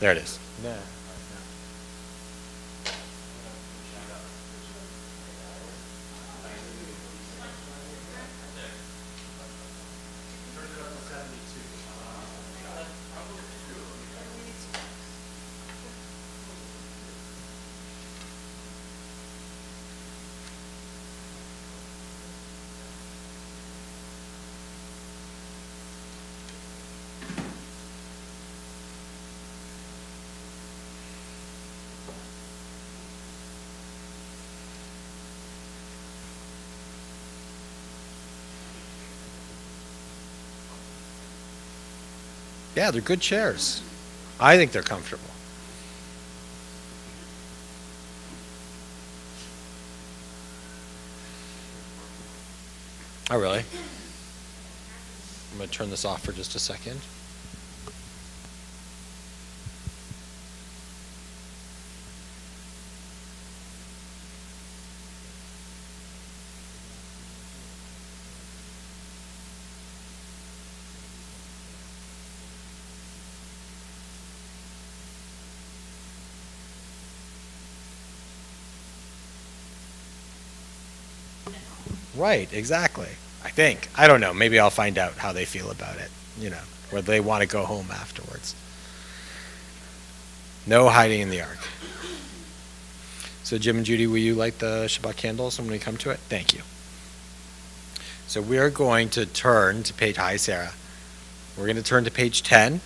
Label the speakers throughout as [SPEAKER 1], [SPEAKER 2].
[SPEAKER 1] There it is. No. Yeah, they're good chairs. I think they're comfortable. Oh, really? I'm going to turn this off for just a second. Right, exactly. I think. I don't know. Maybe I'll find out how they feel about it, whether they want to go home afterwards. No hiding in the ark. So Jim and Judy, will you light the Shabbat candles when we come to it? Thank you. So we are going to turn to page, hi Sarah. We're going to turn to page 10,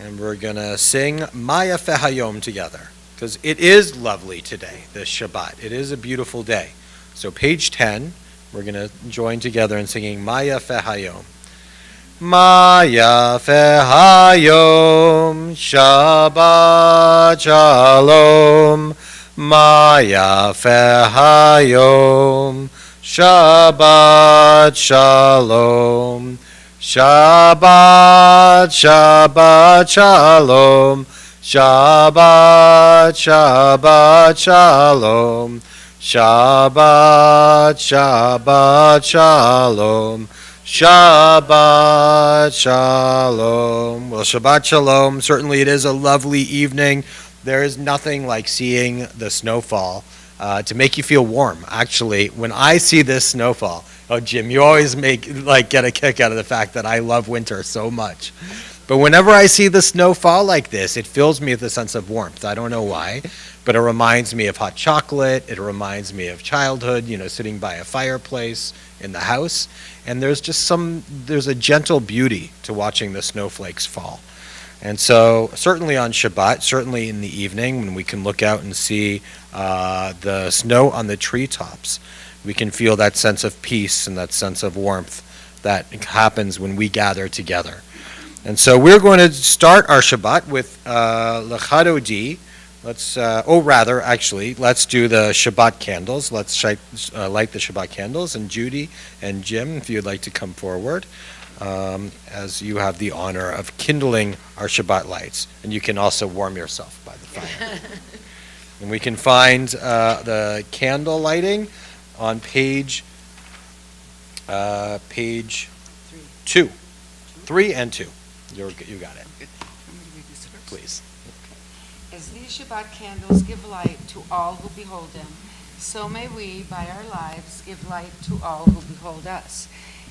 [SPEAKER 1] and we're going to sing Maya Fehayom together, because it is lovely today, this Shabbat. It is a beautiful day. So page 10, we're going to join together in singing Maya Fehayom. Maya Fehayom, Shabbat Shalom. Maya Fehayom, Shabbat Shalom. Shabbat, Shabbat Shalom. Shabbat, Shabbat Shalom. Shabbat, Shabbat Shalom. Shabbat Shalom. Well, Shabbat Shalom. Certainly it is a lovely evening. There is nothing like seeing the snowfall to make you feel warm. Actually, when I see this snowfall, oh, Jim, you always get a kick out of the fact that I love winter so much. But whenever I see the snowfall like this, it fills me with a sense of warmth. I don't know why, but it reminds me of hot chocolate. It reminds me of childhood, sitting by a fireplace in the house. And there's a gentle beauty to watching the snowflakes fall. And so certainly on Shabbat, certainly in the evening when we can look out and see the snow on the treetops, we can feel that sense of peace and that sense of warmth that happens when we gather together. And so we're going to start our Shabbat with L'chadodi. Let's do the Shabbat candles. Let's light the Shabbat candles. And Judy and Jim, if you'd like to come forward, as you have the honor of kindling our Shabbat lights. And you can also warm yourself by the fire. And we can find the candle lighting on page 2. 3 and 2. You got it. Please.
[SPEAKER 2] As these Shabbat candles give light to all who behold them, so may we, by our lives, give light to all who behold us.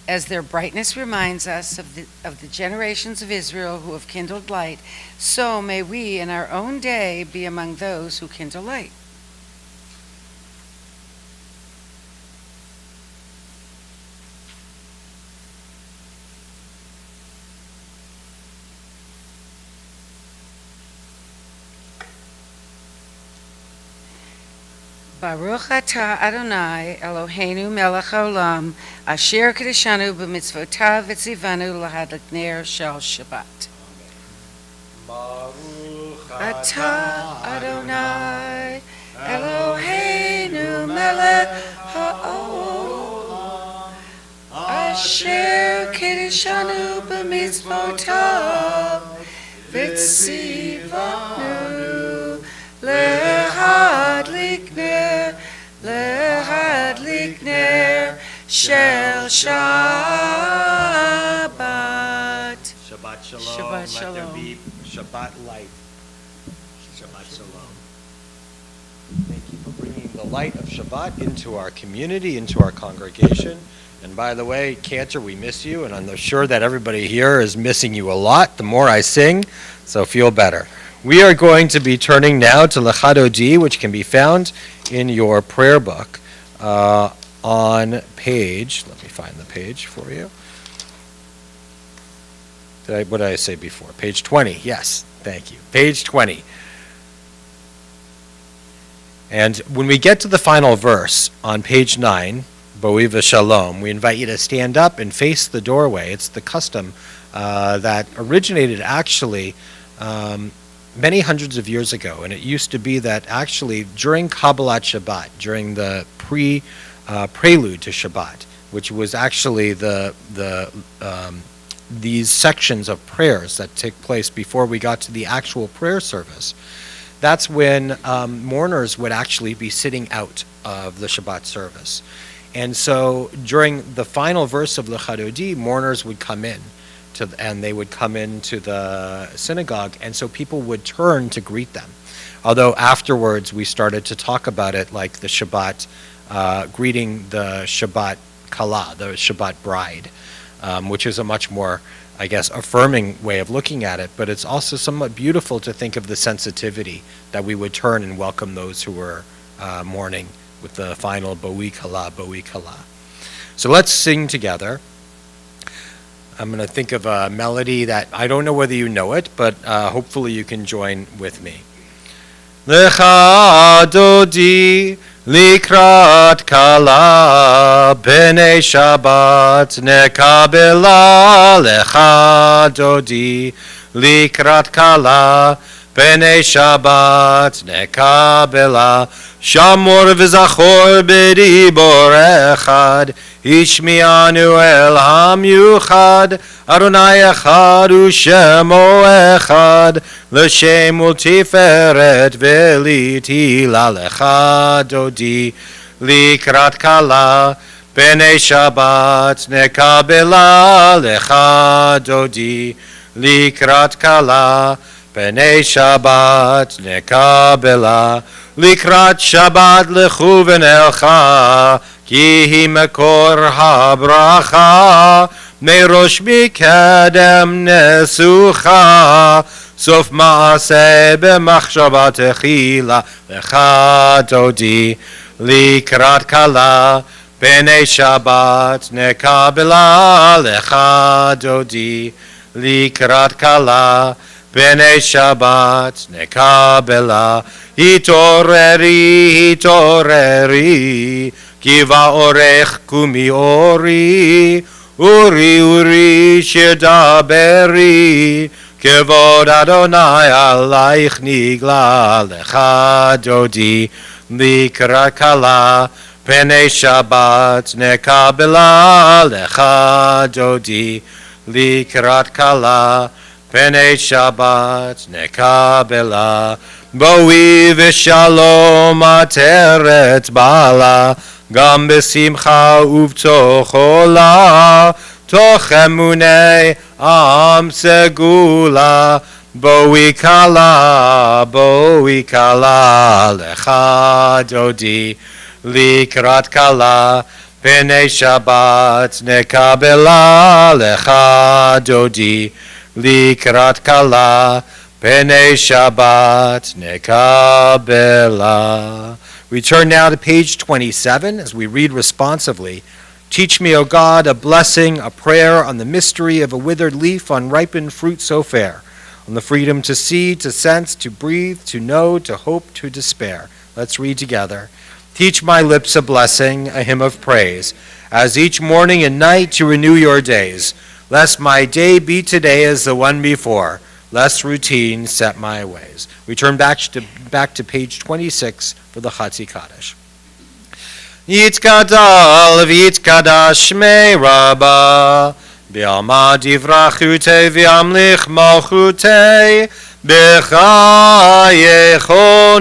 [SPEAKER 2] As their brightness reminds us of the generations of Israel who have kindled light, so may we in our own day be among those who kindle light. Baruch atah Adonai Eloheinu melech haolam asher kedeshanu b'mitzvotav v'tzivanu lahadlik ner shel Shabbat.
[SPEAKER 1] Baruch
[SPEAKER 2] atah Adonai Eloheinu melech haolam asher kedeshanu b'mitzvotav v'tzivanu lahadlik ner shel Shabbat.
[SPEAKER 1] Shabbat Shalom.
[SPEAKER 2] Shabbat
[SPEAKER 1] Let there
[SPEAKER 2] Shalom.
[SPEAKER 1] be Shabbat light Shabbat Shalom. Thank you for bringing the light of Shabbat into our community, into our congregation. And by the way, Cantor, we miss you, and I'm sure that everybody here is missing you a lot the more I sing, so feel better. We are going to be turning now to Lecha Dodi, which can be found in your prayer book on page, let me find the page for you. What did I say before? Page 20, yes, thank you. Page 20. And when we get to the final verse on page 9, Bo'iva Shalom, we invite you to stand up and face the doorway. It's the custom that originated actually many hundreds of years ago, and it used to be that actually during Kabbalat Shabbat, during the prelude to Shabbat, which was actually these sections of prayers that take place before we got to the actual prayer service, that's when mourners would actually be sitting out of the Shabbat service. And so during the final verse of Lecha Dodi, mourners would come in, and they would come into the synagogue, and so people would turn to greet them. Although afterwards we started to talk about it like the Shabbat, greeting the Shabbat Kala, the Shabbat bride, which is a much more, I guess, affirming way of looking at it, but it's also somewhat beautiful to think of the sensitivity that we would turn and welcome those who were mourning with the final Bo'i Kala, Bo'i Kala. So let's sing together. I'm going to think of a melody that I don't know whether you know it, but hopefully you can join with me. Lecha Dodi Likrat Kala B'nei Shabbat Nekabela Lecha Dodi Likrat Kala B'nei Shabbat Nekabela Shamor v'zachor b'dibor echad Ishmianu el hamyuchad Adonai echad u'shemo echad L'shem u'tiferet v'litila lecha dodi Likrat kala B'nei Shabbat nekabela lecha dodi Likrat kala B'nei Shabbat nekabela Likrat Shabbat lechuven elcha Ki hi mekor habracha Merosh mikedem nesucha Sof maaseh b'machshavat echila Lecha dodi Likrat kala B'nei Shabbat nekabela Lecha dodi Likrat kala B'nei Shabbat nekabela Hitoreri, hitoreri Ki va'orech kumi ori Uri, uri, shedaberi Kevod Adonai alaych nigla Lecha dodi Likrat kala B'nei Shabbat nekabela Lecha dodi Likrat kala B'nei Shabbat nekabela Bo'iva Shalom ateret bala Gam b'simcha ub'tochola Toch emunei am segula Bo'i kala Lecha dodi Likrat kala B'nei Shabbat nekabela Lecha dodi Likrat kala B'nei Shabbat nekabela. We turn now to page 27 as we read responsively. Teach me, O God, a blessing, a prayer on the mystery of a withered leaf, on ripened fruit so fair, on the freedom to see, to sense, to breathe, to know, to hope, to despair. Let's read together. Teach my lips a blessing, a hymn of praise, as each morning and night to renew your days. Lest my day be today as the one before, lest routine set my ways. We turn back to page 26 for the Chatzi Kaddish. Yitkadal v'yitkadash shmei Rabba, B'alma divrachute v'amlich malchute, B'chayechon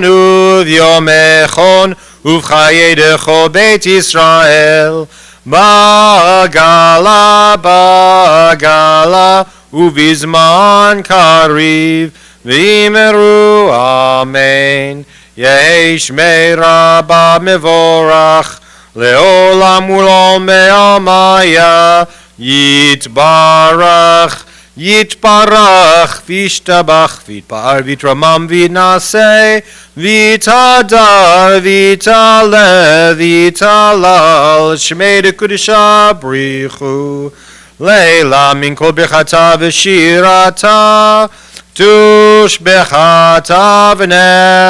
[SPEAKER 1] uv'yomechon, uv'chayedecho Beit Yisrael, Bagala, Bagala, Uvizman kariv,
[SPEAKER 3] v'imeru amen. Yehi shmei rabba mevorach, leolam ulol me'amaya, yitbarach, yitbarach, vishtabach, vitpa'ar, vitramam, vitnaseh, vitadar, vitale, vitalal, shmei de kudisha brichu, leila min kol birchata v'shirata, tushbechata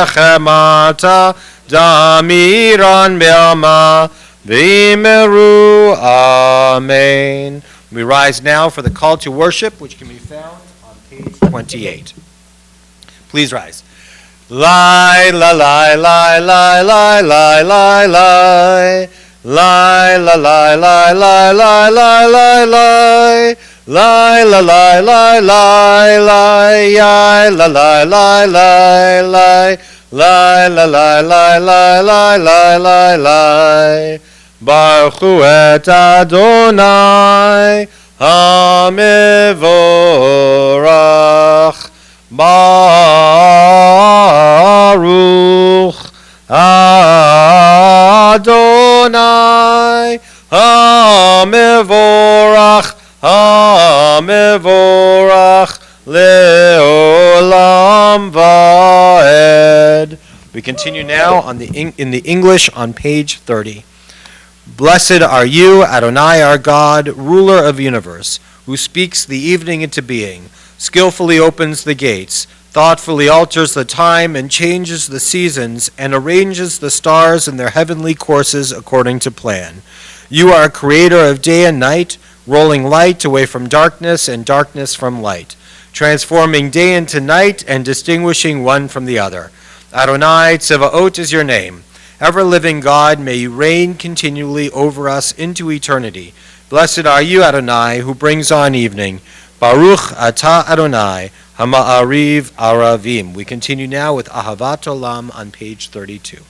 [SPEAKER 3] v'nechemata, damiran be'ama, v'imeru, amen. We rise now for the call to worship, which can be found on page 28. Please rise. Lie, la, lie, lie, lie, lie, lie, lie, lie. Lie, la, lie, lie, lie, lie, lie, lie, lie. Lie, la, lie, lie, lie, lie, yai, la, lie, lie, lie, lie. Lie, la, lie, lie, lie, lie, lie, lie, lie. Baruch hu et Adonai HaMevorach. Baruch Adonai HaMevorach, HaMevorach leolam vaed. We continue now in the English on page 30. Blessed are you, Adonai our God, ruler of the universe, who speaks the evening into being, skillfully opens the gates, thoughtfully alters the time and changes the seasons, and arranges the stars in their heavenly courses according to plan. You are a creator of day and night, rolling light away from darkness and darkness from light, transforming day into night and distinguishing one from the other. Adonai Tzevaot is your name. Ever-living God, may you reign continually over us into eternity. Blessed are you, Adonai, who brings on evening. Baruch atah Adonai, hama'ariv aravim. We continue now with Ahavat Olam on page 32.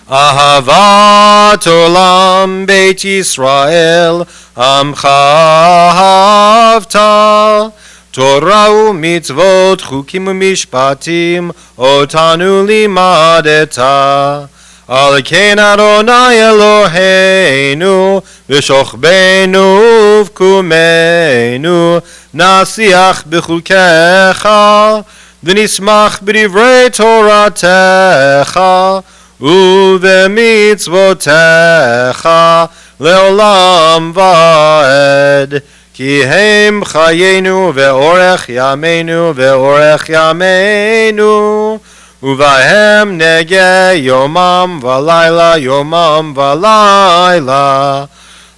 [SPEAKER 3] Ahavat Olam Beit Yisrael, Amcha Ahavta. Torah u'mitzvot, chukim u'mishpatim, otanu limadeta. Al ken Adonai Eloheinu, v'shochbeinu uvkumenu, nasiach b'chulkecha, v'nismach b'divrei Toratecha, u'v'mitzvotecha, leolam va'ed. Ki hem chayenu ve'orech yameinu ve'orech yameinu uvahem nege yomam v'layla yomam v'layla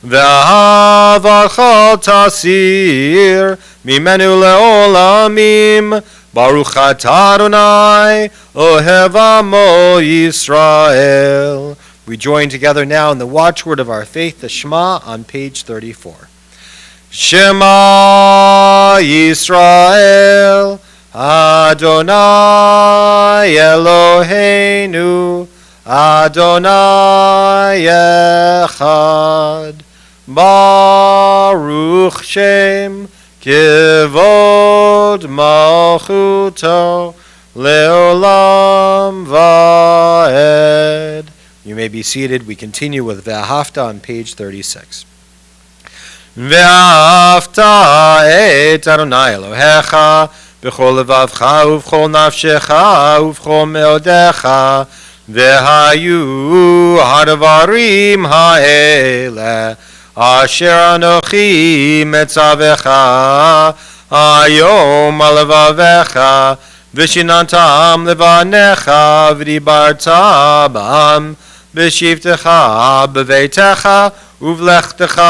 [SPEAKER 3] ve'ahavacha tasir mimenu le'olamim Baruch atah Adonai ohev amo Yisrael. We join together now in the watchword of our faith, the Shema, on page 34. Shema Yisrael, Adonai Eloheinu, Adonai Echad, Baruch Shem, Kivod Malchuto, Leolam Vaed. You may be seated. We continue with Ve'ahavta on page 36. ואהבת את אדוני אלוהיך בכל לבבך ובכל נפשך ובכל מאודך והיו הדברים האלה אשר אנוכי מצווך היום על לבביך ושיננתם לבניך ודיברת בם בשבתך בביתך ובלכתך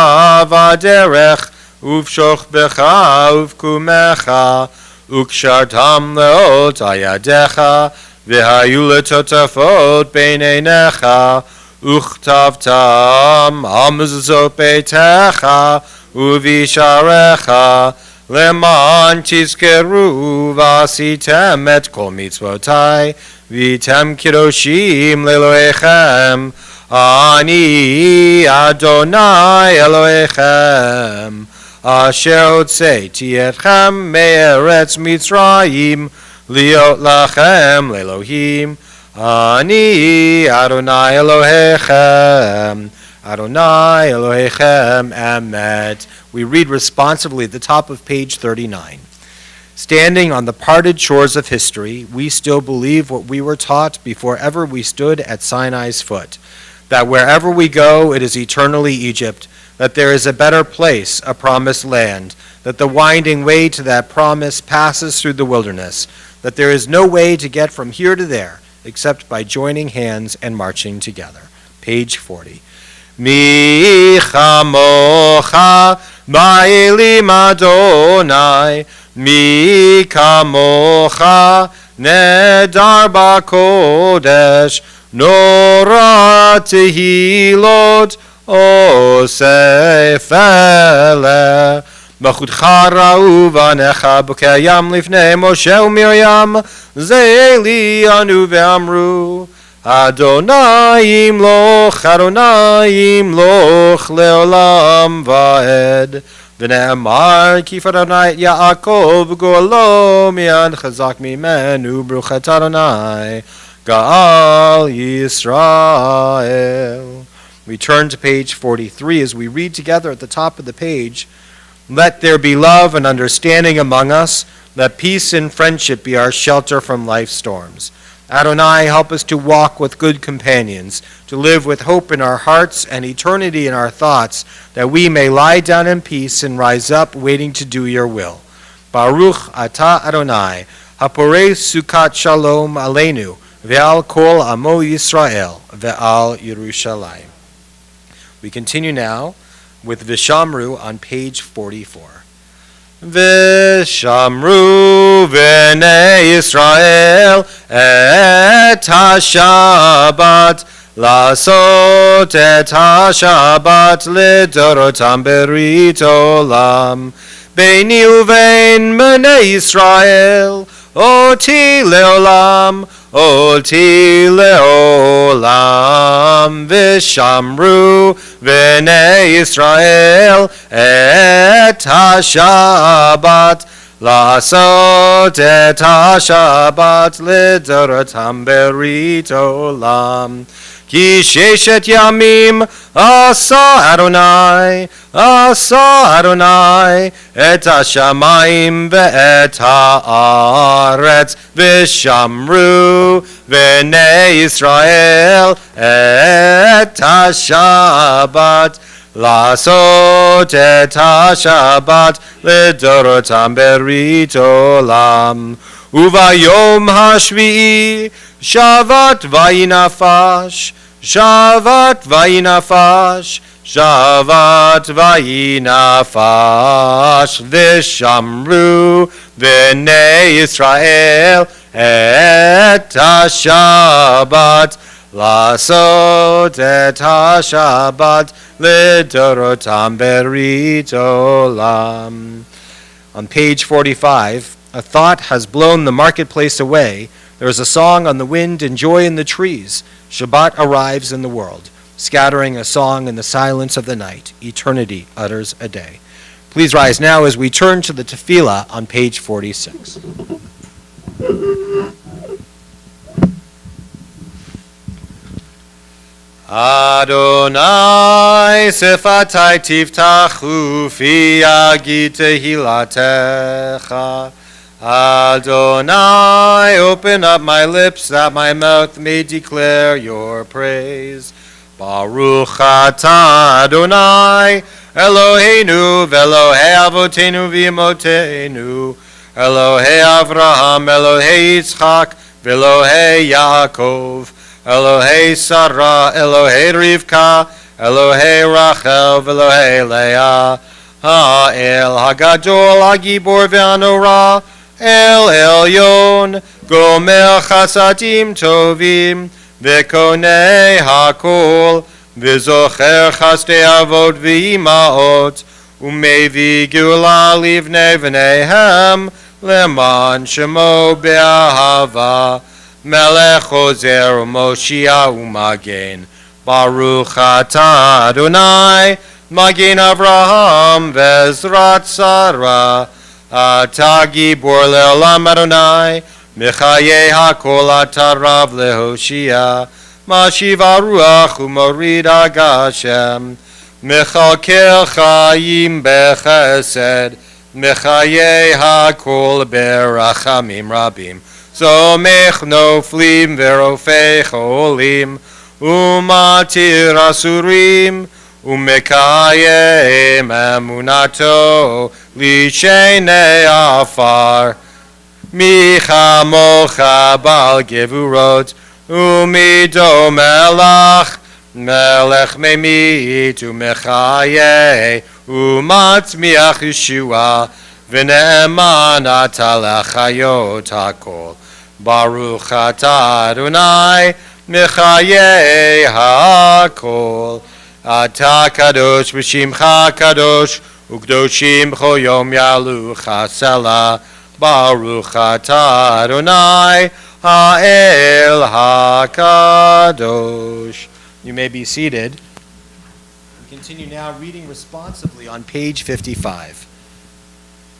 [SPEAKER 3] בדרך ובשוכבך ובקומך וקשרתם לאותה ידיך והיו לטוטפות בין עיניך וכתבתם על מזוזות ביתך ובשעריך למען תזכרו ועשיתם את כל מצוותי והייתם קדושים לאלוהיכם אני אדוני אלוהיכם Asher Hotzeti Etchem Me'eretz Mitzrayim Liot Lachem Le'Elohim Ani Adonai Elohechem Adonai Elohechem Emet. We read responsively at the top of page 39. Standing on the parted shores of history, we still believe what we were taught before ever we stood at Sinai's foot, that wherever we go, it is eternally Egypt, that there is a better place, a promised land, that the winding way to that promise passes through the wilderness, that there is no way to get from here to there except by joining hands and marching together. Page 40. Mi chamocha ba'elim Adonai, mi kamocha nedar ba'kodesh, nora tehilot osefele. B'chutcha ra'u v'anecha b'kayam lifnei Moshe u'Miriam, ze'eli anu ve'amru, Adonai imloch leolam va'ed. V'ne'amar kif Adonai et Yaakov go'alo mi'ad chazak mimenu bruchat Adonai Ga'al Yisrael. We turn to page 43 as we read together at the top of the page. Let there be love and understanding among us. Let peace and friendship be our shelter from life's storms. Adonai, help us to walk with good companions, to live with hope in our hearts and eternity in our thoughts, that we may lie down in peace and rise up waiting to do your will. Baruch atah Adonai, haporei sukat shalom aleinu, ve'al kol amo Yisrael, ve'al Yerushalayim. We continue now with Vishamru on page 44. Vishamru v'nei Yisrael et ha-Shabbat, לעשות את השבת לדורותם ברית עולם. ביני ובין בני ישראל, אותי לעולם, אותי לעולם. ושמרו בני ישראל את השבת, לעשות את השבת לדורותם ברית עולם. כי ששת ימים עשה אדוני את השמיים ואת הארץ, ושמרו בני ישראל את השבת, לעשות את השבת לדורותם ברית עולם. וביום השביעי שבת וינפש, שבת וינפש, שבת וינפש. ושמרו בני ישראל את השבת, לעשות את השבת לדורותם ברית עולם. On page 45, a thought has blown the marketplace away. There is a song on the wind and joy in the trees. Shabbat arrives in the world, scattering a song in the silence of the night. Eternity utters a day. Please rise now as we turn to the tefillah on page 46. Adonai sefatai tiftachu fi yagid tehilatecha. Adonai, open up my lips that my mouth may declare your praise. Baruch atah Adonai, Eloheinu v'Elohei avotenu v'imotenu, Elohei Avraham, Elohei Yitzchak, v'Elohei Yaakov, Elohei Sarah, Elohei Rivka, Elohei Rachel, v'Elohei Leah, Ha'el Hagadol, Hagibor v'Anora, El Elyon, Gomer Chasadim Tovim, V'Konei Hakol, V'Zocher Chasdei Avot V'imaot, U'Mevi Geula Livnei V'neihem, Leman Shemo Be'ahava, Melech Hozer U'Moshia U'Magen. Baruch atah Adonai, Magin Avraham Vezrat Sarah, Ata Gibor Leolam Adonai, Mechaye HaKol Ata Rav Lehoshia, Mashiva Ruach Umorid Agashem, Mechalkel Chaim Bechesed, Mechaye HaKol Berachamim Rabim, Somech Noflim Verofei Cholim, Umatir Asurim, Umekayem Emunato Lishenei Afar Micha Mocha Bal Gevurot Umido Melach Melech Memit Umechaye Umatzmiach Yeshua V'ne'eman Ata Lechayot HaKol Baruch Atah Adonai Mechaye HaKol Ata kadosh v'shimcha kadosh u'kdoshim b'chol yom yalu chasela Baruch Ata Adonai ha'el ha'kadosh. You may be seated. We continue now reading responsively on page 55.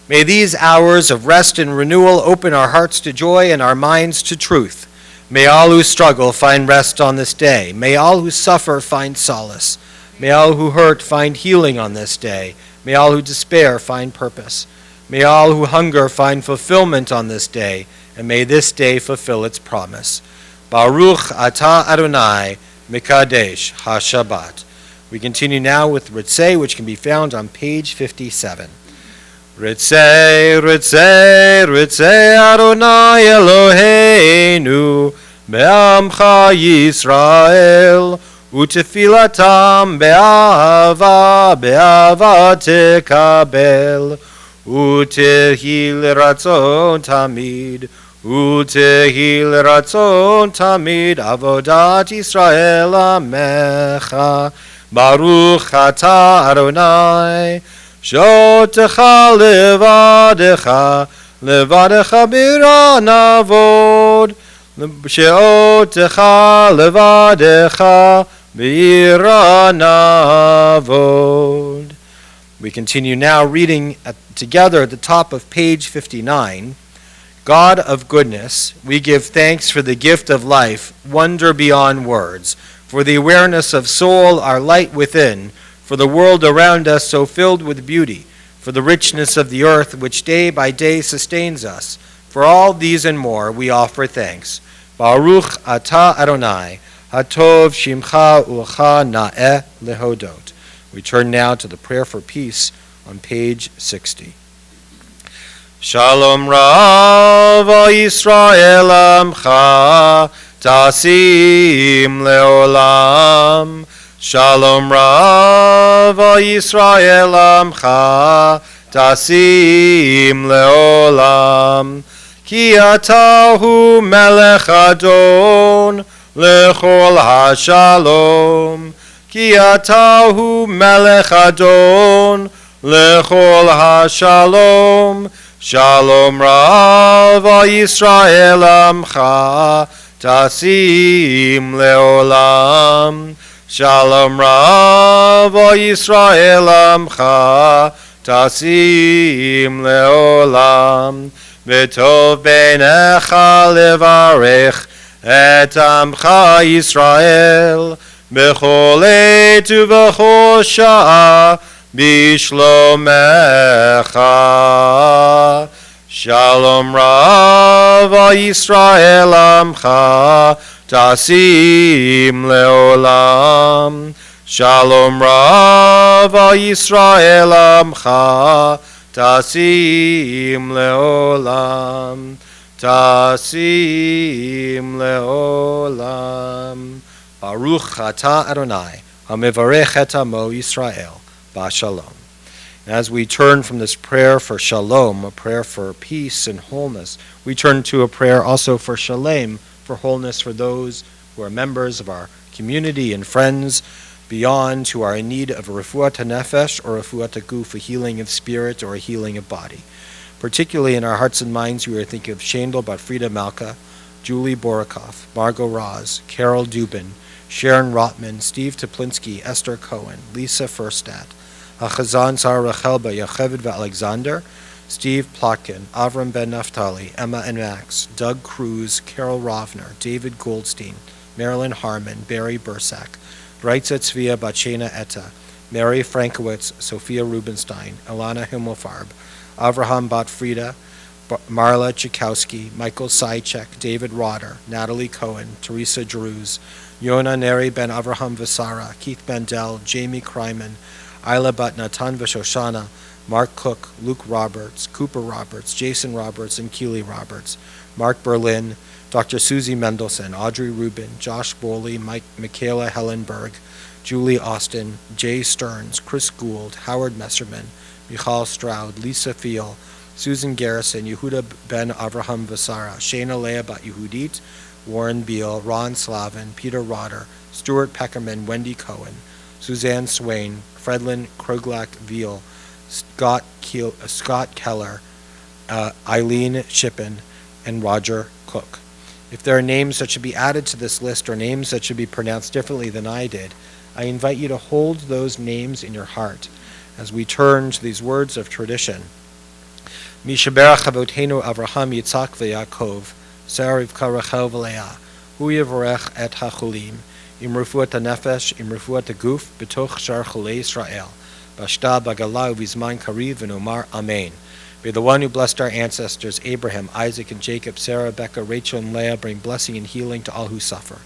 [SPEAKER 3] May these hours of rest and renewal open our hearts to joy and our minds to truth. May all who struggle find rest on this day. May all who suffer find solace. May all who hurt find healing on this day. May all who despair find purpose. May all who hunger find fulfillment on this day, and may this day fulfill its promise. Baruch Ata Adonai Mikadesh HaShabbat. We continue now with Ritzei, which can be found on page 57. Ritzei, Ritzei, Ritzei Adonai Eloheinu Be'amcha Yisrael Utefilatam be'ava, be'ava tekabel, utehil ratzon tamid, utehil ratzon tamid, avodat Yisrael amecha, Baruch Ata Adonai, shotecha levadecha, levadecha bira navod, sheotecha levadecha, Biranavod. We continue now reading together at the top of page 59. God of goodness, we give thanks for the gift of life, wonder beyond words, for the awareness of soul, our light within, for the world around us so filled with beauty, for the richness of the earth which day by day sustains us. For all these and more we offer thanks. Baruch Ata Adonai, Hatov Shimcha Ucha Na'eh Lehodot. We turn now to the prayer for peace on page 60. Shalom Rav Yisrael Amcha Tasim Leolam. Shalom Rav Yisrael Amcha Tasim Leolam. Ki atahu Melech Adon Lechol HaShalom, Ki atahu Melech Adon, Lechol HaShalom, Shalom Rav Yisrael Amcha, Tasim Leolam, Shalom Rav Yisrael Amcha, Tasim Leolam, V'tov beinecha levarech, Et Amcha Yisrael B'chol עת ובכל שעה בשלומך. Shalom Rav Yisrael Amcha Tasim Leolam. Shalom Rav Yisrael Amcha Tasim Leolam. Tasim leolam. Baruch Ata Adonai, HaMevarech et Amo Yisrael, B'Shalom. As we turn from this prayer for shalom, a prayer for peace and wholeness, we turn to a prayer also for shalem, for wholeness for those who are members of our community and friends beyond, who are in need of a refuat hanefesh or a refuat haguf, a healing of spirit or a healing of body. Particularly in our hearts and minds, we are thinking of Shandel Batfrida Malka, Julie Borikoff, Margot Roz, Carol Dubin, Sharon Rotman, Steve Teplinski, Esther Cohen, Lisa Furstadt, Achazan Sarah Rachelba, Yocheved Alexander, Steve Plotkin, Avram Ben Naftali, Emma and Max, Doug Cruz, Carol Rovner, David Goldstein, Marilyn Harmon, Barry Bursack, Breitza Tzvia Bachena Etta, Mary Frankowitz, Sophia Rubenstein, Alana Himmelfarb, Avraham Batfrida, Marla Chikowski, Michael Sychek, David Rotter, Natalie Cohen, Teresa Jeruz, Yona Neri Ben Avraham Visara, Keith Bendel, Jamie Kryman, Isla Batnatan Vishoshana, Mark Cook, Luke Roberts, Cooper Roberts, Jason Roberts, and Keely Roberts, Mark Berlin, Dr. Susie Mendelson, Audrey Rubin, Josh Bowley, Michaela Hellenberg, Julie Austin, Jay Stearns, Chris Gould, Howard Messerman, Michal Stroud, Lisa Fiel, Susan Garrison, Yehuda Ben Avraham Vasara, Shayna Leah Bat Yehudit, Warren Beal, Ron Slavin, Peter Rotter, Stuart Peckerman, Wendy Cohen, Suzanne Swain, Fredlin Kroglak Veal, Scott Keller, Eileen Shippen, and Roger Cook. If there are names that should be added to this list or names that should be pronounced differently than I did, I invite you to hold those names in your heart as we turn to these words of tradition. Mishaberach Avotenu Avraham Yitzhak v'Yaakov, Sarah Rivka Rachel v'Leah, Hu Yivorech et HaCholim, Im Refuat HaNefesh, Im Refuat HaGuf, B'toch Shar Cholei Yisrael, Bashta Bagala Uvizman Kariv v'Nomar Amen. May the one who blessed our ancestors, Abraham, Isaac, and Jacob, Sarah, Rebecca, Rachel, and Leah, bring blessing and healing to all who suffer.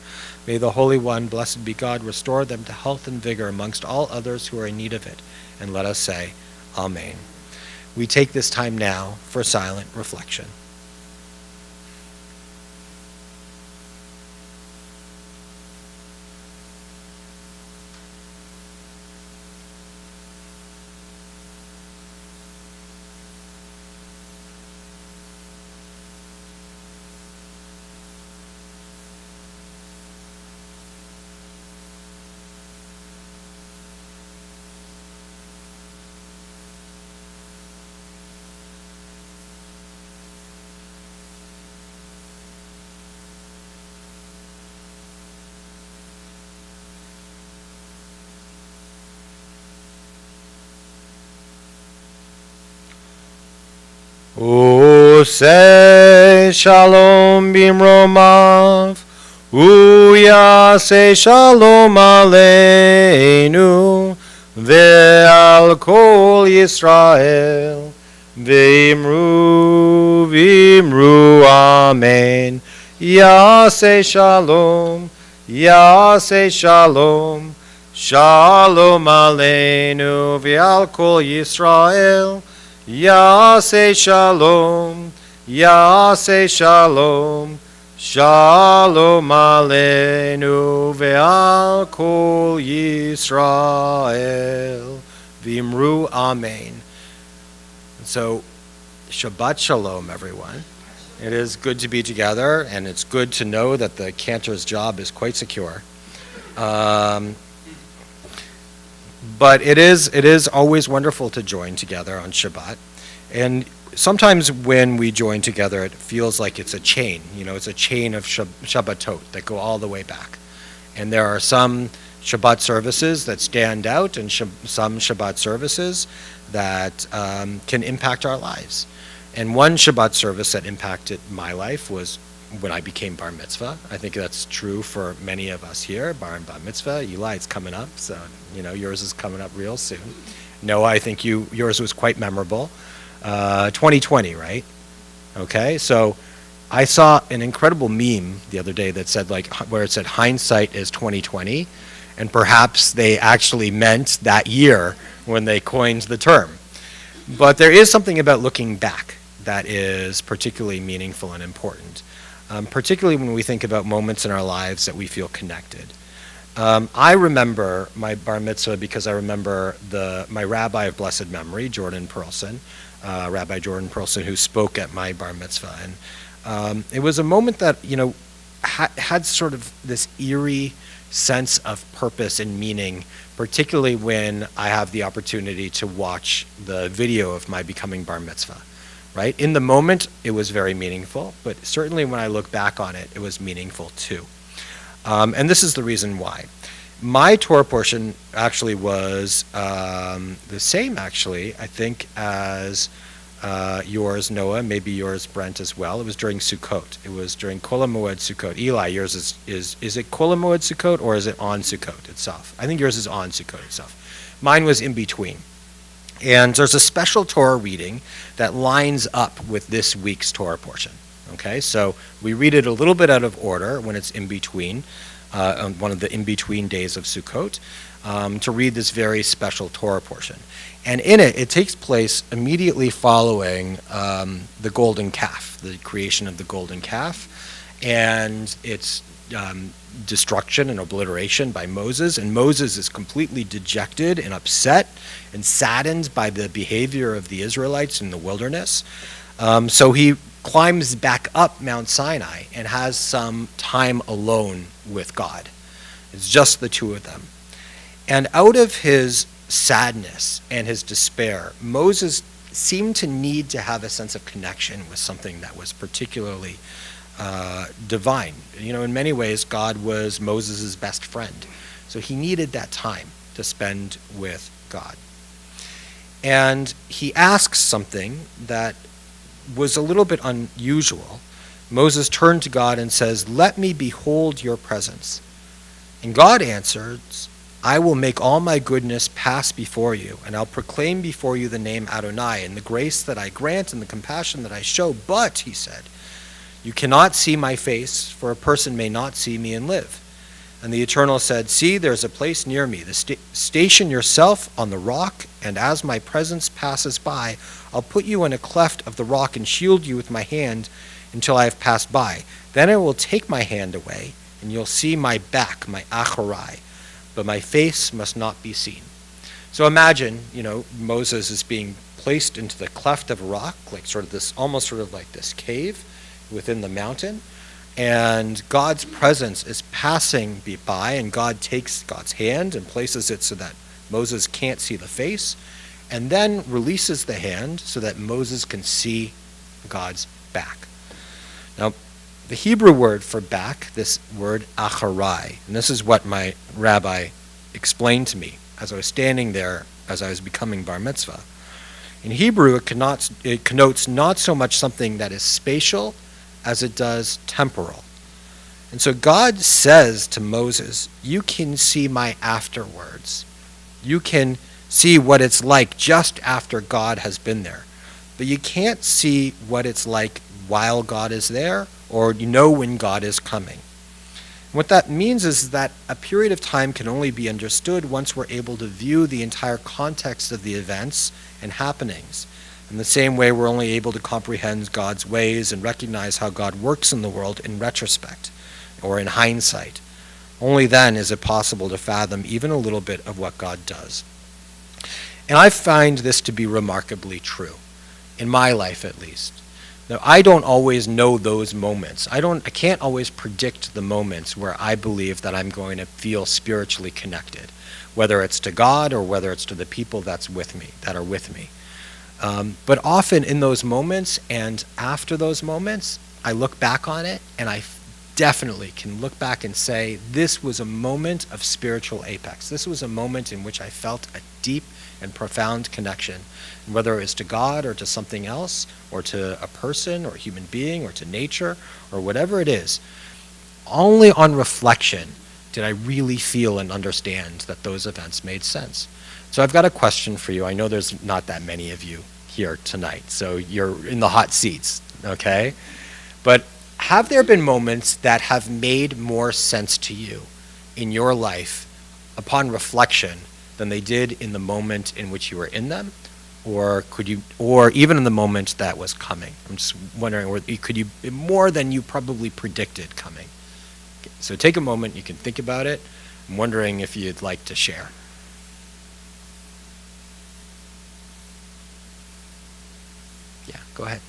[SPEAKER 3] May the Holy One, blessed be God, restore them to health and vigor amongst all others who are in need of it. And let us say, Amen. We take this time now for silent reflection. Say shalom bimromav, Uyase shalom aleinu, ve'al kol Yisrael, v'imru amen. Yase shalom, shalom aleinu, ve'al kol Yisrael, Yaseh shalom, shalom aleinu ve'al kol Yisrael, v'imru amen. So, Shabbat shalom, everyone. It is good to be together, and it's good to know that the cantor's job is quite secure. But it is always wonderful to join together on Shabbat. And sometimes when we join together, it feels like it's a chain. You know, it's a chain of Shabbatot that go all the way back. And there are some Shabbat services that stand out and some Shabbat services that can impact our lives. And one Shabbat service that impacted my life was when I became bar mitzvah. I think that's true for many of us here, bar and bar mitzvah. Eli, it's coming up, so yours is coming up real soon. Noah, I think yours was quite memorable. 2020, right? Okay, so I saw an incredible meme the other day that said, where it said hindsight is 2020, and perhaps they actually meant that year when they coined the term. But there is something about looking back that is particularly meaningful and important. Particularly when we think about moments in our lives that we feel connected. I remember my bar mitzvah because I remember my rabbi of blessed memory, Jordan Perlson, Rabbi Jordan Perlson, who spoke at my bar mitzvah. And it was a moment that, had sort of this eerie sense of purpose and meaning, particularly when I have the opportunity to watch the video of my becoming bar mitzvah. Right? In the moment, it was very meaningful, but certainly when I look back on it, it was meaningful too. And this is the reason why. My Torah portion actually was the same, actually, I think, as yours, Noah, maybe yours, Brent, as well. It was during Sukkot. It was during Kol HaMoed Sukkot. Eli, yours is it Kol HaMoed Sukkot or is it on Sukkot itself? I think yours is on Sukkot itself. Mine was in between. And there's a special Torah reading that lines up with this week's Torah portion. Okay, so we read it a little bit out of order when it's in between, on one of the in-between days of Sukkot, to read this very special Torah portion. And in it, it takes place immediately following the golden calf, the creation of the golden calf, and its destruction and obliteration by Moses. And Moses is completely dejected and upset and saddened by the behavior of the Israelites in the wilderness. So he climbs back up Mount Sinai and has some time alone with God. It's just the two of them. And out of his sadness and his despair, Moses seemed to need to have a sense of connection with something that was particularly divine. You know, in many ways, God was Moses' best friend. So he needed that time to spend with God. And he asks something that was a little bit unusual. Moses turned to God and says, "Let me behold your presence." And God answers, "I will make all my goodness pass before you, and I'll proclaim before you the name Adonai, and the grace that I grant and the compassion that I show. But," he said, "you cannot see my face, for a person may not see me and live." And the Eternal said, "See, there's a place near me. Station yourself on the rock, and as my presence passes by, I'll put you in a cleft of the rock and shield you with my hand until I have passed by. Then I will take my hand away, and you'll see my back, my acharai, but my face must not be seen." So imagine, Moses is being placed into the cleft of a rock, like almost sort of like this cave within the mountain, and God's presence is passing by, and God takes God's hand and places it so that Moses can't see the face, and then releases the hand so that Moses can see God's back. Now, the Hebrew word for back, this word acharai, and this is what my rabbi explained to me as I was standing there as I was becoming bar mitzvah. In Hebrew, it connotes not so much something that is spatial as it does temporal. And so God says to Moses, "You can see my afterwards. You can see what it's like just after God has been there. But you can't see what it's like while God is there, or when God is coming." What that means is that a period of time can only be understood once we're able to view the entire context of the events and happenings. In the same way, we're only able to comprehend God's ways and recognize how God works in the world in retrospect or in hindsight. Only then is it possible to fathom even a little bit of what God does. And I find this to be remarkably true, in my life at least. Now, I don't always know those moments. I can't always predict the moments where I believe that I'm going to feel spiritually connected, whether it's to God or whether it's to the people that are with me. But often in those moments and after those moments, I look back on it and I definitely can look back and say, this was a moment of spiritual apex. This was a moment in which I felt a deep and profound connection, whether it was to God or to something else, or to a person or a human being or to nature or whatever it is. Only on reflection did I really feel and understand that those events made sense. So I've got a question for you. I know there's not that many of you here tonight, so you're in the hot seats, okay? But have there been moments that have made more sense to you in your life upon reflection than they did in the moment in which you were in them? Or even in the moment that was coming? I'm just wondering, could you, more than you probably predicted coming? So take a moment, you can think about it. I'm wondering if you'd like to share. Yeah, go ahead.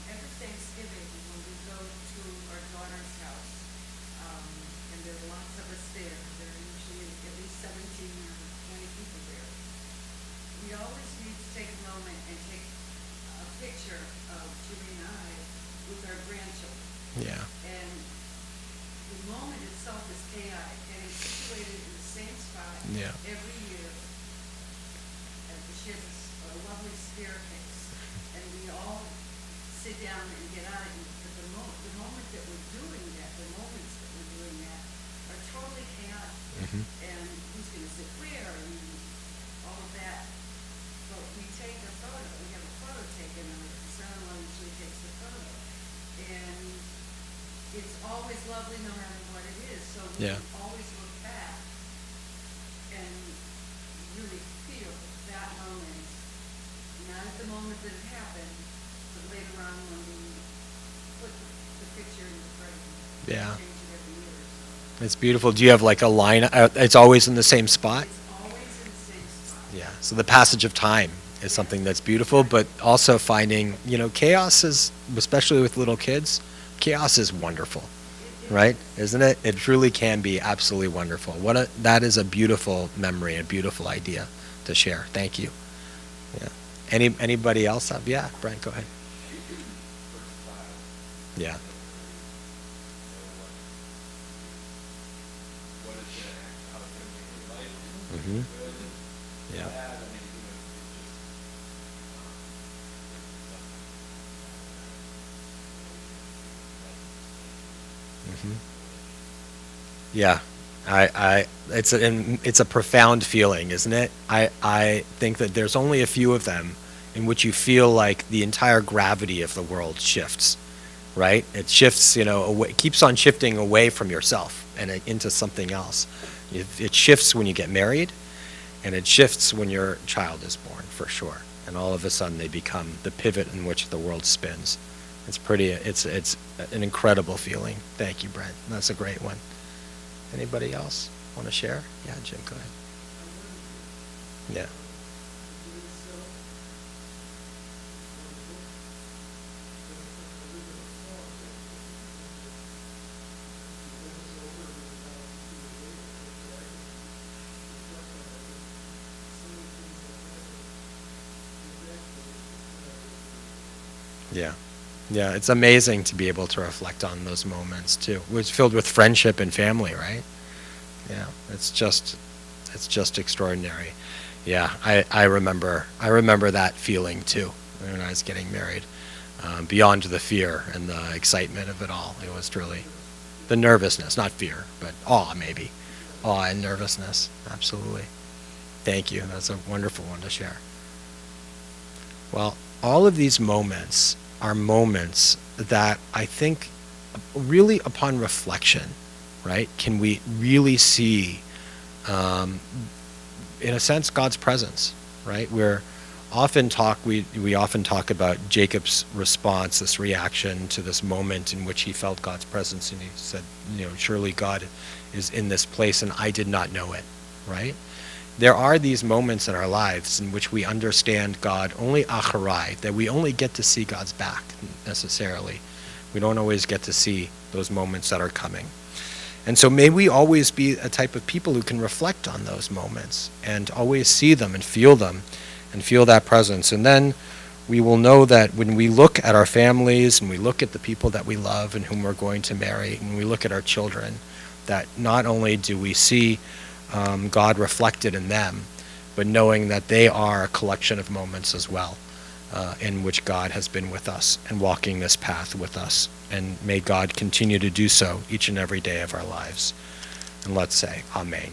[SPEAKER 2] Every Thanksgiving, when we go to our daughter's house, and there are lots of us there, there are usually at least 17 or 20 people there, we always need to take a moment and take a picture of Jimmy and I with our grandchildren.
[SPEAKER 3] Yeah.
[SPEAKER 2] And the
[SPEAKER 1] Yeah.
[SPEAKER 2] Every year, she has a lovely staircase, and we all sit down and get out of it. But the moment that we're doing that, the moments that we're doing that are totally chaotic.
[SPEAKER 1] Mhm.
[SPEAKER 2] And who's going to sit where and all of that. But we take a photo. We have a photo taken, and the son-in-law usually takes the photo. And it's always lovely no matter what it is. So we
[SPEAKER 1] Yeah.
[SPEAKER 2] always look back and really feel that moment, not at the moment that it happened, but later on when we put the picture in the frame.
[SPEAKER 1] Yeah.
[SPEAKER 2] We change it every year. So
[SPEAKER 1] It's beautiful. Do you have like a line? It's always in the same spot?
[SPEAKER 2] it's always in the same spot.
[SPEAKER 1] Yeah. So the passage of time is something that's beautiful, but also finding, chaos is, especially with little kids, chaos is wonderful, right? Isn't it? It truly can be absolutely wonderful. That is a beautiful memory, a beautiful idea to share. Thank you. Yeah. Anybody else have? Yeah, Brent, go ahead. Yeah. Mm-hmm. Yeah. Mm-hmm. Yeah. It's a profound feeling, isn't it? I think that there's only a few of them in which you feel like the entire gravity of the world shifts, right? It shifts, away, keeps on shifting away from yourself and into something else. It shifts when you get married, and it shifts when your child is born, for sure. And all of a sudden they become the pivot in which the world spins. It's an incredible feeling. Thank you, Brent. That's a great one. Anybody else want to share? Yeah, Jim, go ahead. Yeah. Yeah. Yeah, it's amazing to be able to reflect on those moments too. It's filled with friendship and family, right? Yeah, it's just extraordinary. Yeah, I remember that feeling too when I was getting married. Beyond the fear and the excitement of it all, it was truly the nervousness, not fear, but awe maybe, awe and nervousness. Absolutely. Thank you. That's a wonderful one to share. Well, all of these moments are moments that I think really upon reflection, right, can we really see, in a sense, God's presence, right? We often talk about Jacob's response, this reaction to this moment in which he felt God's presence, and he said, surely God is in this place and I did not know it, right? There are these moments in our lives in which we understand God only acharai, that we only get to see God's back necessarily. We don't always get to see those moments that are coming. And so may we always be a type of people who can reflect on those moments and always see them and feel that presence. And then we will know that when we look at our families and we look at the people that we love and whom we're going to marry, and we look at our children, that not only do we see God reflected in them, but knowing that they are a collection of moments as well, in which God has been with us and walking this path with us. And may God continue to do so each and every day of our lives. And let's say, Amen.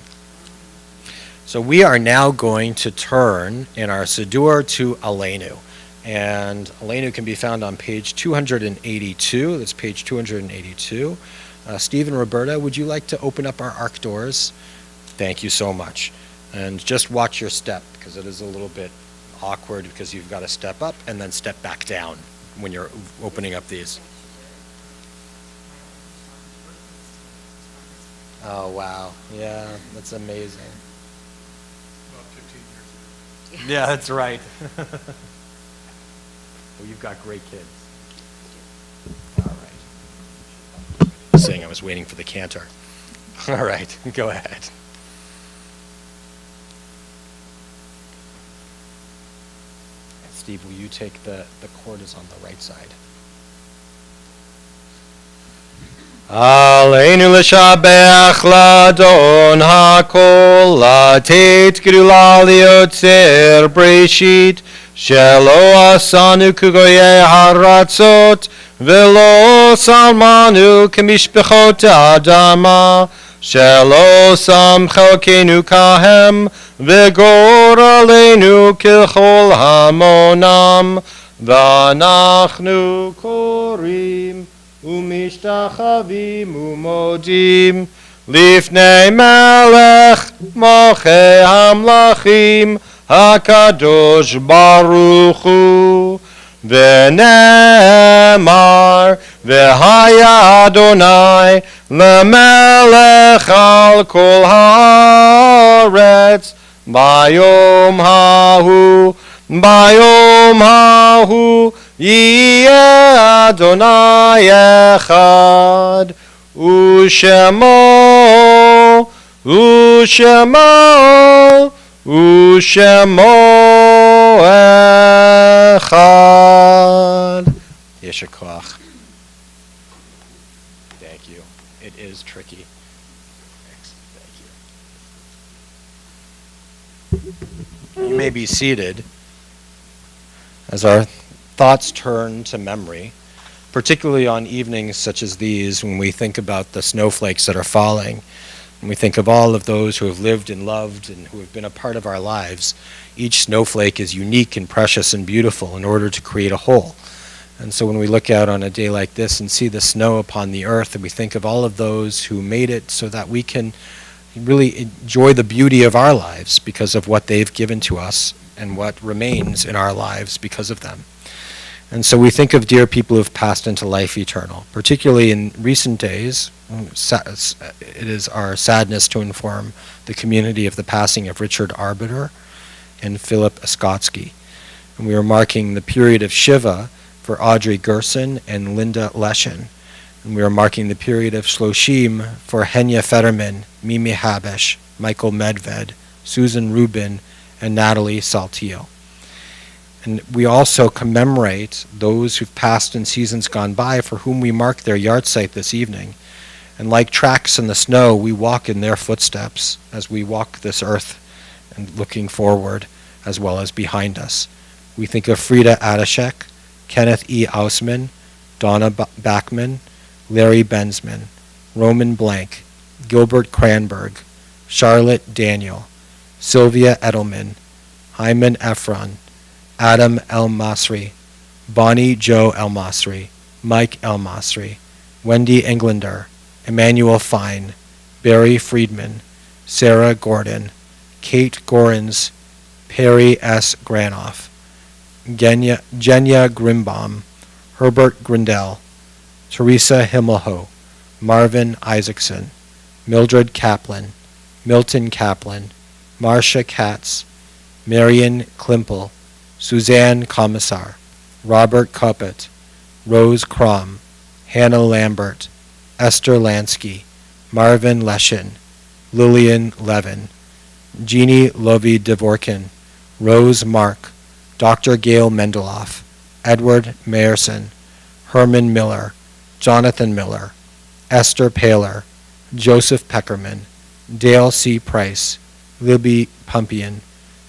[SPEAKER 1] So we are now going to turn in our Siddur to Aleinu. And Aleinu can be found on page 282. That's page 282. Steve and Roberta, would you like to open up our ark doors? Thank you so much. And just watch your step, because it is a little bit awkward because you've got to step up and then step back down when you're opening up these. Oh, wow. Yeah, that's amazing.
[SPEAKER 4] About 15 years ago.
[SPEAKER 1] Yeah, that's right. Well, you've got great kids. All right. Saying I was waiting for the cantor. All right, go ahead. Steve, will you take the cord is on the right side.
[SPEAKER 3] עלינו לשבח לאדון הכל, לתת גדולה ליוצר בראשית, שלא עשנו כגויי הארצות, ולא שמנו כמשפחות האדמה, שלא שם חלקנו כהם, וגורלנו ככל המונם, ואנחנו קוראים ומשתחווים ומודים לפני מלך מלכי המלכים הקדוש ברוך הוא. ונאמר, והיה אדוני למלך על כל הארץ ביום ההוא, ביום ההוא יהיה אדוני אחד, ושמו אחד. יישר כוח. Thank you. It is tricky. Thank you. You may be seated as our thoughts turn to memory, particularly on evenings such as these when we think about the snowflakes that are falling, and we think of all of those who have lived and loved and who have been a part of our lives. Each snowflake is unique and precious and beautiful in order to create a whole. And so when we look out on a day like this and see the snow upon the earth, and we think of all of those who made it so that we can really enjoy the beauty of our lives because of what they've given to us and what remains in our lives because of them. And so we think of dear people who've passed into life eternal. Particularly in recent days, it is our sadness to inform the community of the passing of Richard Arbiter and Philip Skotsky. And we are marking the period of Shiva for Audrey Gerson and Linda Leshin. And we are marking the period of Shloshim for Henya Fetterman, Mimi Habesh, Michael Medved, Susan Rubin, and Natalie Saltillo. And we also commemorate those who've passed in seasons gone by for whom we mark their yahrzeit this evening. And like tracks in the snow, we walk in their footsteps as we walk this earth and looking forward as well as behind us. We think of Frida Adashek, Kenneth E. Ausman, Donna Backman, Larry Bensman, Roman Blank, Gilbert Cranberg, Charlotte Daniel, Sylvia Edelman, Hyman Efron, Adam El Masri, Bonnie Joe El Masri, Mike El Masri, Wendy Englander, Emmanuel Fine, Barry Friedman, Sarah Gordon, Kate Gorins, Perry S. Granoff, Genya Grimbaum, Herbert Grindel, Teresa Himmelho, Marvin Isaacson, Mildred Kaplan, Milton Kaplan, Marcia Katz, Marion Klimpel, Suzanne Commissar, Robert Coppett, Rose Crom, Hannah Lambert, Esther Lansky, Marvin Leshin, Lillian Levin, Jeannie Lovey Dvorkin, Rose Mark, Dr. Gail Mendeloff, Edward Mayerson, Herman Miller, Jonathan Miller, Esther Paler, Joseph Peckerman, Dale C. Price, Libby Pumpian,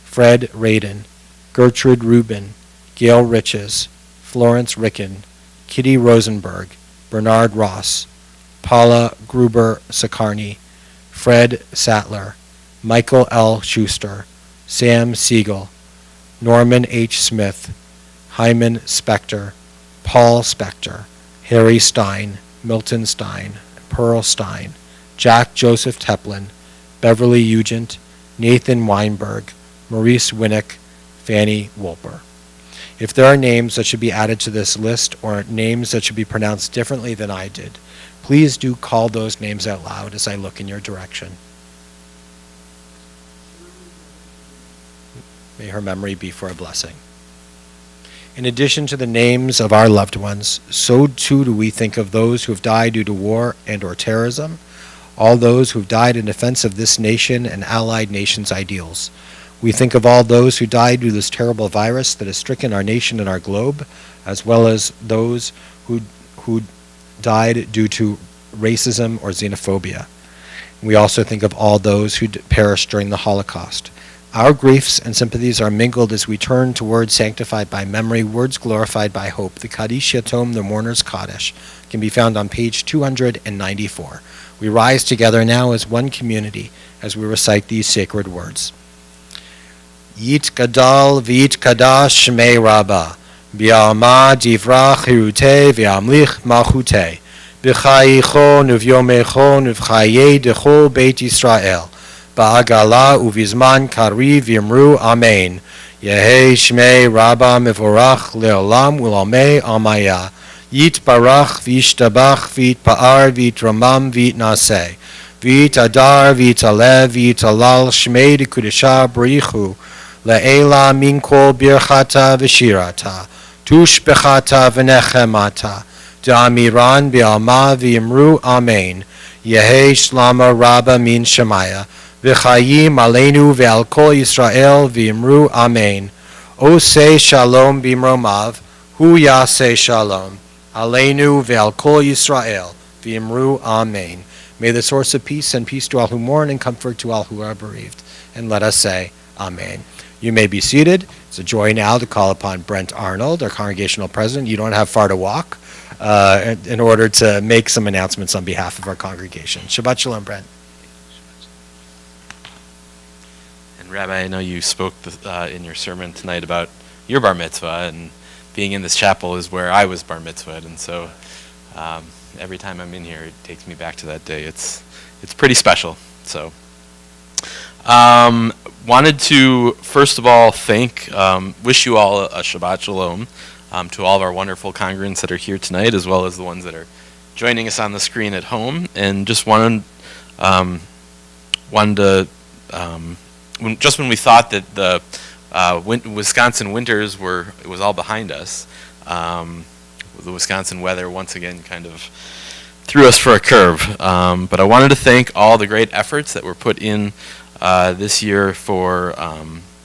[SPEAKER 3] Fred Radin, Gertrude Rubin, Gail Riches, Florence Ricken, Kitty Rosenberg, Bernard Ross, Paula Gruber Sakarni, Fred Sattler, Michael L. Schuster, Sam Siegel, Norman H. Smith, Hyman Spector, Paul Spector, Harry Stein, Milton Stein, Pearl Stein, Jack Joseph Teplin, Beverly Ugent, Nathan Weinberg, Maurice Winnick, Fanny Wolper. If there are names that should be added to this list or names that should be pronounced differently than I did, please do call those names out loud as I look in your direction. May her memory be for a blessing. In addition to the names of our loved ones, so too do we think of those who have died due to war and or terrorism, all those who have died in defense of this nation and allied nations' ideals. We think of all those who died due to this terrible virus that has stricken our nation and our globe, as well as those who died due to
[SPEAKER 1] racism, or xenophobia. We also think of all those who perished during the Holocaust. Our griefs and sympathies are mingled as we turn to words sanctified by memory, words glorified by hope. The Kaddish Yatom, the Mourner's Kaddish, can be found on page 294. We rise together now as one community as we recite these sacred words. Yit Gadal V'Yit Kadash Shmei Rabbah, B'Alma Divrach Hirute V'Amlich Malchute, B'Chayicho Nuvyomecho Nuvchaye Dechol Beit Yisrael, Ba'agala Uvizman Kari V'Yimru Amen. Yehi Shmei Rabbah Mevorach Leolam Ulamei Amaya. Yit Barach V'Yishtabach V'Yitpa'ar V'Yitramam V'Yitnaseh. V'Yitadar V'Yitaleh V'Yitalal Shmei Dekudesha B'Richu. Le'ela min kol birchata v'shirata, tush bechata v'nechemata, da'amiran bi'alma v'yimru amen, yehe shlama rabba min shemaya, v'chayim aleinu ve'al kol Yisrael v'yimru amen. Oseh shalom b'mromav, hu yaseh shalom, aleinu ve'al kol Yisrael v'yimru amen. May the source of peace send peace to all who mourn and comfort to all who are bereaved. And let us say, amen. You may be seated. It's a joy now to call upon Brent Arnold, our congregational president. You don't have far to walk in order to make some announcements on behalf of our congregation. Shabbat Shalom, Brent.
[SPEAKER 5] And Rabbi, I know you spoke in your sermon tonight about your bar mitzvah, and being in this chapel is where I was bar mitzvahed, and so every time I'm in here, it takes me back to that day. It's pretty special. So. Wanted to, first of all, wish you all a Shabbat Shalom to all of our wonderful congregants that are here tonight, as well as the ones that are joining us on the screen at home. And just wanted to, when we thought that the Wisconsin winters it was all behind us, the Wisconsin weather once again kind of threw us for a curve. But I wanted to thank all the great efforts that were put in this year for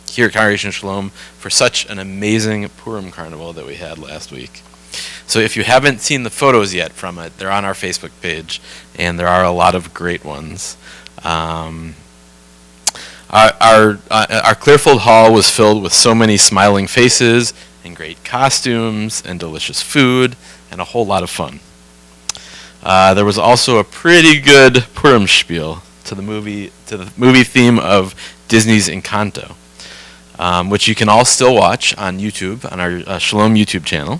[SPEAKER 5] here at Congregation Shalom for such an amazing Purim Carnival that we had last week. So if you haven't seen the photos yet from it, they're on our Facebook page, and there are a lot of great ones. Our Clearfield Hall was filled with so many smiling faces and great costumes and delicious food and a whole lot of fun. There was also a pretty good Purim spiel to the movie theme of Disney's Encanto, which you can all still watch on YouTube, on our Shalom YouTube channel.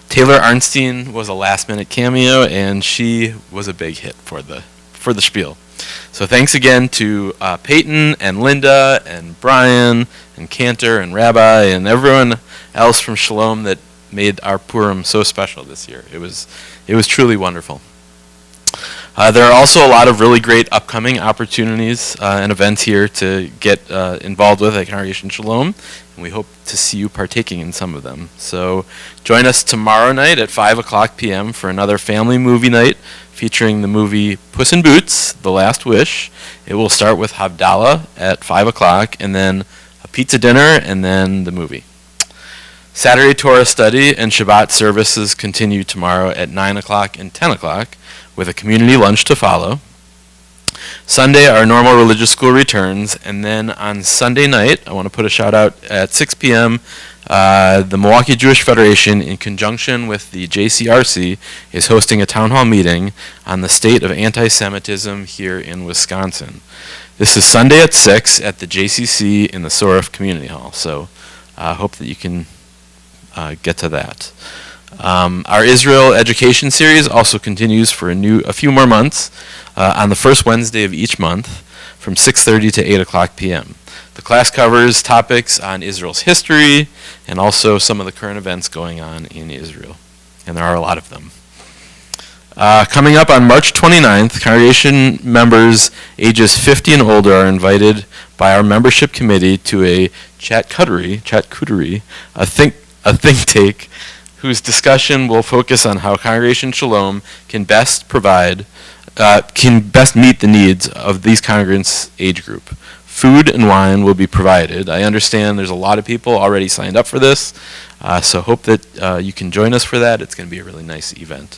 [SPEAKER 5] Taylor Arnstein was a last-minute cameo, and she was a big hit for the spiel. So thanks again to Peyton and Linda and Brian and Cantor and Rabbi and everyone else from Shalom that made our Purim so special this year. It was truly wonderful. There are also a lot of really great upcoming opportunities and events here to get involved with at Congregation Shalom, and we hope to see you partaking in some of them. So join us tomorrow night at 5 o'clock p.m. for another family movie night featuring the movie Puss in Boots: The Last Wish. It will start with Havdalah at 5 o'clock, and then a pizza dinner, and then the movie. Saturday Torah study and Shabbat services continue tomorrow at 9 o'clock and 10 o'clock, with a community lunch to follow. Sunday, our normal religious school returns, and then on Sunday night, I want to put a shout out at 6 p.m., the Milwaukee Jewish Federation, in conjunction with the JCRC, is hosting a town hall meeting on the state of anti-Semitism here in Wisconsin. This is Sunday at 6 at the JCC in the Soref Community Hall, so I hope that you can get to that. Our Israel education series also continues for a few more months on the first Wednesday of each month from 6:30 to 8 o'clock p.m. The class covers topics on Israel's history and also some of the current events going on in Israel, and there are a lot of them. Coming up on March 29th, congregation members ages 50 and older are invited by our membership committee to a charcuterie, a think tank whose discussion will focus on how Congregation Shalom can best meet the needs of these congregants' age group. Food and wine will be provided. I understand there's a lot of people already signed up for this, so hope that you can join us for that. It's going to be a really nice event.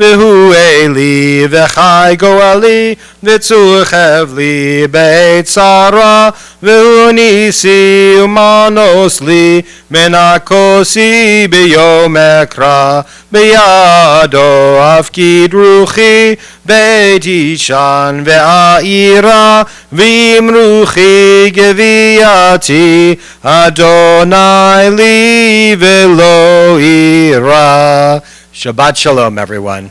[SPEAKER 3] והוא אלי וחי גואלי וצור חבלי בעת צרה והוא ניסי ומנוס לי מנקוסי ביום אקרא בידו אפקיד רוחי בית ישן ועירה ועם רוחי גבייתי אדוני לי ולא אירא.
[SPEAKER 1] Shabbat Shalom, everyone.